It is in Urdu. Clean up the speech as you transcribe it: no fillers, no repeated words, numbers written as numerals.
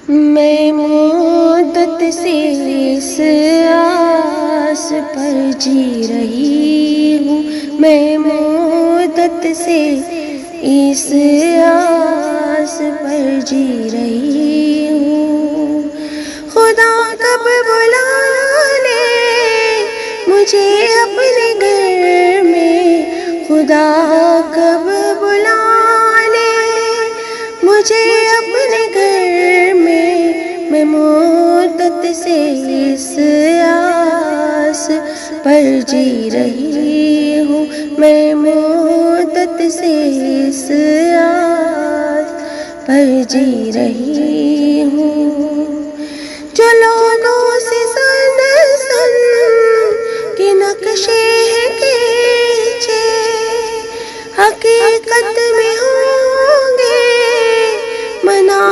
میں مدت سے اس آس پر جی رہی ہوں، میں مدت سے اس آس پر جی رہی ہوں۔ خدا کب بلا لے مجھے اپنے گھر میں، خدا کب بلا لے مجھے اپنے گھر میں مدت سے اس آس پر جی رہی ہوں، میں مدت سے اس آس پر جی رہی ہوں۔